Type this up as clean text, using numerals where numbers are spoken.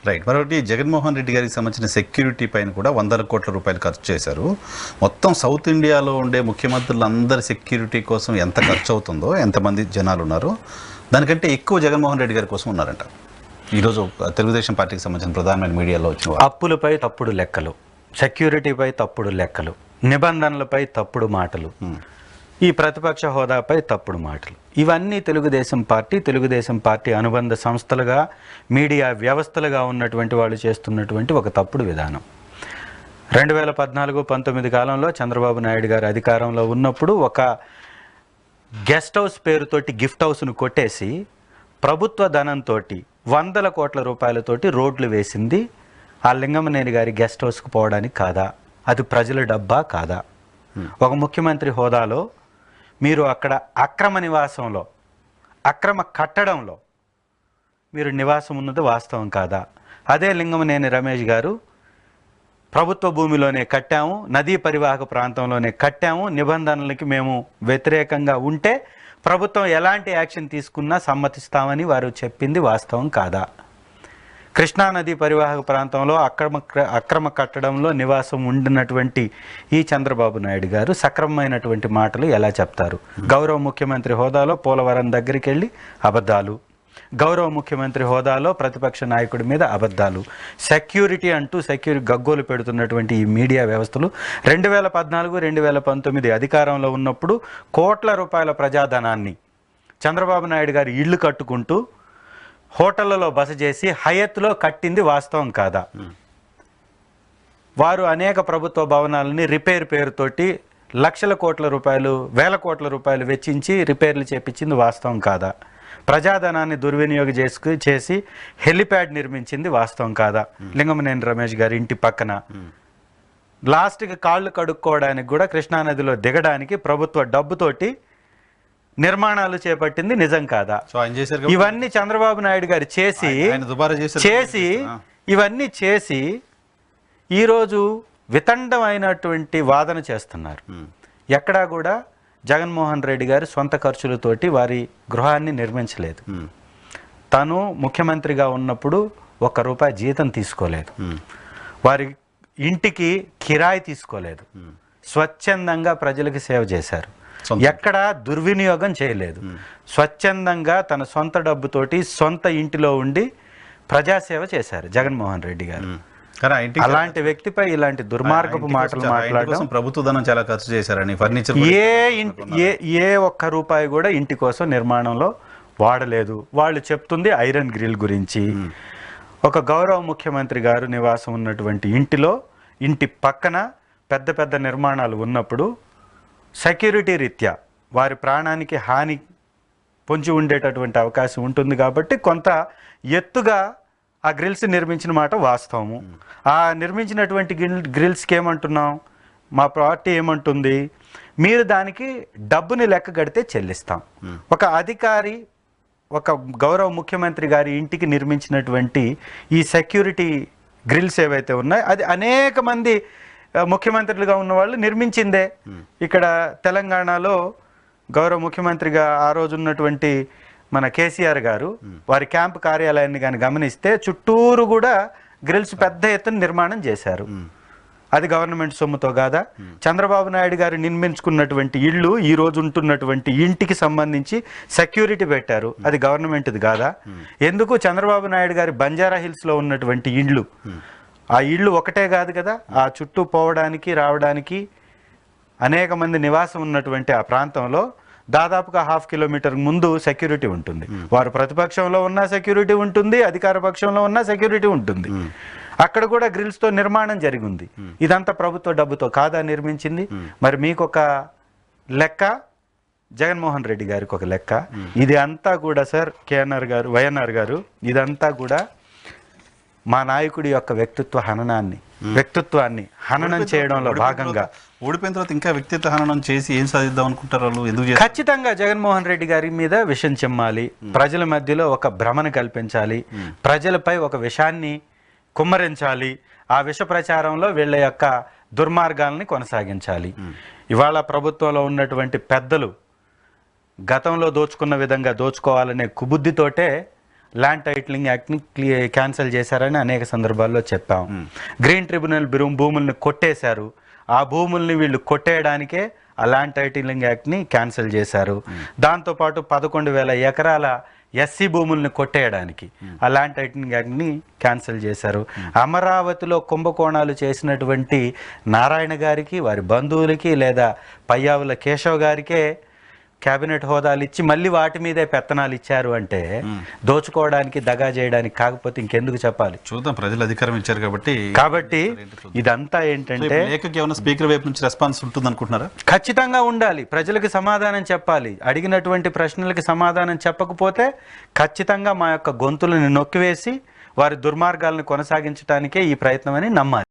Right. మరొకటి జగన్మోహన్ రెడ్డి గారికి సంబంధించిన సెక్యూరిటీ పైన కూడా వందల కోట్ల రూపాయలు ఖర్చు చేశారు. మొత్తం సౌత్ ఇండియాలో ఉండే ముఖ్యమంత్రులందరి సెక్యూరిటీ కోసం ఎంత ఖర్చు అవుతుందో, ఎంతమంది జనాలు ఉన్నారో దానికంటే ఎక్కువ జగన్మోహన్ రెడ్డి గారి కోసం ఉన్నారంట. ఈరోజు తెలుగుదేశం పార్టీకి సంబంధించిన ప్రధానమైన మీడియాలో వచ్చిన అప్పులపై తప్పుడు లెక్కలు, సెక్యూరిటీపై తప్పుడు లెక్కలు, నిబంధనలపై తప్పుడు మాటలు, ఈ ప్రతిపక్ష హోదాపై తప్పుడు మాటలు, ఇవన్నీ తెలుగుదేశం పార్టీ అనుబంధ సంస్థలుగా, మీడియా వ్యవస్థలుగా ఉన్నటువంటి వాళ్ళు చేస్తున్నటువంటి ఒక తప్పుడు విధానం. 2014-19 కాలంలో చంద్రబాబు నాయుడు గారు అధికారంలో ఉన్నప్పుడు ఒక గెస్ట్ హౌస్ పేరుతోటి గిఫ్ట్ హౌస్ను కొట్టేసి ప్రభుత్వ ధనంతో వందల కోట్ల రూపాయలతోటి రోడ్లు వేసింది ఆ లింగమనేని గారి గెస్ట్ హౌస్కు పోవడానికి కాదా? అది ప్రజల డబ్బా కాదా? ఒక ముఖ్యమంత్రి హోదాలో మీరు అక్కడ అక్రమ నివాసంలో, అక్రమ కట్టడంలో మీరు నివాసం ఉన్నది వాస్తవం కాదా? అదే లింగమనేని రమేష్ గారు ప్రభుత్వ భూమిలోనే కట్టాము, నదీ పరివాహక ప్రాంతంలోనే కట్టాము, నిబంధనలకి మేము వ్యతిరేకంగా ఉంటే ప్రభుత్వం ఎలాంటి యాక్షన్ తీసుకున్నా సమ్మతిస్తామని వారు చెప్పింది వాస్తవం కాదా? కృష్ణానది పరివాహక ప్రాంతంలో అక్రమ కట్టడంలో నివాసం ఉండినటువంటి ఈ చంద్రబాబు నాయుడు గారు సక్రమమైనటువంటి మాటలు ఎలా చెప్తారు? గౌరవ ముఖ్యమంత్రి హోదాలో పోలవరం దగ్గరికి వెళ్ళి అబద్ధాలు, గౌరవ ముఖ్యమంత్రి హోదాలో ప్రతిపక్ష నాయకుడి మీద అబద్ధాలు, సెక్యూరిటీ అంటూ గగ్గోలు పెడుతున్నటువంటి ఈ మీడియా వ్యవస్థలు 2014-2019 అధికారంలో ఉన్నప్పుడు కోట్ల రూపాయల ప్రజాధనాన్ని చంద్రబాబు నాయుడు గారు ఇళ్లు కట్టుకుంటూ హోటళ్లలో బస చేసి హయత్లో కట్టింది వాస్తవం కాదా? వారు అనేక ప్రభుత్వ భవనాలని రిపేర్ పేరుతోటి లక్షల కోట్ల రూపాయలు, వేల కోట్ల రూపాయలు వెచ్చించి రిపేర్లు చేపించింది వాస్తవం కాదా? ప్రజాధనాన్ని దుర్వినియోగం చేసి హెలిప్యాడ్ నిర్మించింది వాస్తవం కాదా? లింగమనేని రమేష్ గారి ఇంటి పక్కన లాస్ట్కి కాళ్ళు కడుక్కోవడానికి కూడా కృష్ణానదిలో దిగడానికి ప్రభుత్వ డబ్బుతోటి నిర్మాణాలు చేపట్టింది నిజం కాదా? ఇవన్నీ చంద్రబాబు నాయుడు గారు ఇవన్నీ చేసి ఈరోజు వితండమైనటువంటి వాదన చేస్తున్నారు. ఎక్కడా కూడా జగన్మోహన్ రెడ్డి గారు సొంత ఖర్చులతోటి వారి గృహాన్ని నిర్మించలేదు. తను ముఖ్యమంత్రిగా ఉన్నప్పుడు ₹1 జీతం తీసుకోలేదు, వారి ఇంటికి కిరాయి తీసుకోలేదు, స్వచ్ఛందంగా ప్రజలకు సేవ చేశారు, ఎక్కడా దుర్వినియోగం చేయలేదు, స్వచ్ఛందంగా తన సొంత డబ్బుతోటి సొంత ఇంటిలో ఉండి ప్రజాసేవ చేశారు జగన్మోహన్ రెడ్డి గారు. అలాంటి వ్యక్తిపై ఇలాంటి దుర్మార్గపు మాటలు మాట్లాడడం, ప్రభుత్వ ధనం చాలా ఖర్చు చేశారని ఫర్నిచర్ ఏ ఒక్క రూపాయి కూడా ఇంటి కోసం నిర్మాణంలో వాడలేదు. వాళ్ళు చెప్తుంది ఐరన్ గ్రిల్ గురించి. ఒక గౌరవ ముఖ్యమంత్రి గారు నివాసం ఉన్నటువంటి ఇంటి పక్కన పెద్ద పెద్ద నిర్మాణాలు ఉన్నప్పుడు సెక్యూరిటీ రీత్యా వారి ప్రాణానికి హాని పొంచి ఉండేటటువంటి అవకాశం ఉంటుంది కాబట్టి కొంత ఎత్తుగా ఆ గ్రిల్స్ నిర్మించిన మాట వాస్తవము. ఆ నిర్మించినటువంటి గ్రిల్స్కి ఏమంటున్నాం, మా పార్టీ ఏమంటుంది, మీరు దానికి డబ్బుని లెక్క కడితే చెల్లిస్తాం. ఒక అధికారి, ఒక గౌరవ ముఖ్యమంత్రి గారి ఇంటికి నిర్మించినటువంటి ఈ సెక్యూరిటీ గ్రిల్స్ ఏవైతే ఉన్నాయో అది అనేక మంది ముఖ్యమంత్రులుగా ఉన్న వాళ్ళు నిర్మించిందే. ఇక్కడ తెలంగాణలో గౌరవ ముఖ్యమంత్రిగా ఆ రోజు ఉన్నటువంటి మన కేసీఆర్ గారు వారి క్యాంపు కార్యాలయాన్ని కానీ గమనిస్తే చుట్టూరు కూడా గ్రిల్స్ పెద్ద ఎత్తున నిర్మాణం చేశారు. అది గవర్నమెంట్ సొమ్ముతో కాదా? చంద్రబాబు నాయుడు గారు నిర్మించుకున్నటువంటి ఇళ్ళు, ఈ రోజు ఉంటున్నటువంటి ఇంటికి సంబంధించి సెక్యూరిటీ పెట్టారు, అది గవర్నమెంట్ది కాదా? ఎందుకు చంద్రబాబు నాయుడు గారి బంజారా హిల్స్లో ఉన్నటువంటి ఇళ్ళు, ఆ ఇళ్ళు ఒకటే కాదు కదా, ఆ చుట్టూ పోవడానికి రావడానికి అనేక మంది నివాసం ఉన్నటువంటి ఆ ప్రాంతంలో దాదాపుగా 1/2 కిలోమీటర్ ముందు సెక్యూరిటీ ఉంటుంది. వారు ప్రతిపక్షంలో ఉన్న సెక్యూరిటీ ఉంటుంది, అధికార పక్షంలో ఉన్న సెక్యూరిటీ ఉంటుంది. అక్కడ కూడా గ్రిల్స్తో నిర్మాణం జరిగింది. ఇదంతా ప్రభుత్వ డబ్బుతో కాదా నిర్మించింది? మరి మీకు ఒక లెక్క, జగన్మోహన్ రెడ్డి గారికి ఒక లెక్క. ఇది అంతా కూడా సార్ వైఎన్ఆర్ గారు ఇదంతా కూడా మా నాయకుడి యొక్క వ్యక్తిత్వాన్ని హననం చేయడంలో భాగంగా ఓడిపోయిన తర్వాత ఇంకా వ్యక్తిత్వ హననం చేసి ఏం సాధిద్దాం అనుకుంటారు వాళ్ళు? ఎందుకు? ఖచ్చితంగా జగన్మోహన్ రెడ్డి గారి మీద విషం చెమ్మాలి, ప్రజల మధ్యలో ఒక భ్రమను కల్పించాలి, ప్రజలపై ఒక విషాన్ని కుమ్మరించాలి, ఆ విష ప్రచారంలో వీళ్ళ యొక్క దుర్మార్గాల్ని కొనసాగించాలి. ఇవాళ ప్రభుత్వంలో ఉన్నటువంటి పెద్దలు గతంలో దోచుకున్న విధంగా దోచుకోవాలనే కుబుద్ధితోటే ల్యాండ్ టైటిలింగ్ యాక్ట్ని క్యాన్సిల్ చేశారని అనేక సందర్భాల్లో చెప్పాం. గ్రీన్ ట్రిబ్యునల్ భూముల్ని కొట్టేశారు. ఆ భూముల్ని వీళ్ళు కొట్టేయడానికే ఆ ల్యాండ్ టైటిలింగ్ యాక్ట్ని క్యాన్సిల్ చేశారు. దాంతోపాటు 11,000 ఎకరాల ఎస్సీ భూముల్ని కొట్టేయడానికి ఆ ల్యాండ్ టైటిలింగ్ యాక్ట్ని క్యాన్సిల్ చేశారు. అమరావతిలో కుంభకోణాలు చేసినటువంటి నారాయణ గారికి, వారి బంధువులకి, లేదా పయ్యావుల కేశవ్ గారికే క్యాబినెట్ హోదాలు ఇచ్చి మళ్ళీ వాటి మీదే పెత్తనాలు ఇచ్చారు అంటే దోచుకోవడానికి, దగా చేయడానికి, కాకపోతే ఇంకెందుకు చెప్పాలి? చూద్దాం, ప్రజలు అధికారం ఇచ్చారు కాబట్టి ఇదంతా ఏంటంటే లేఖకి ఏమైనా స్పీకర్ వైపు నుంచి రెస్పాన్స్ ఉంటుంది అనుకుంటున్నారా? ఖచ్చితంగా ఉండాలి. ప్రజలకు సమాధానం చెప్పాలి. అడిగినటువంటి ప్రశ్నలకి సమాధానం చెప్పకపోతే ఖచ్చితంగా మా యొక్క గొంతులను నొక్కివేసి వారి దుర్మార్గాలను కొనసాగించడానికే ఈ ప్రయత్నం అని నమ్మాలి.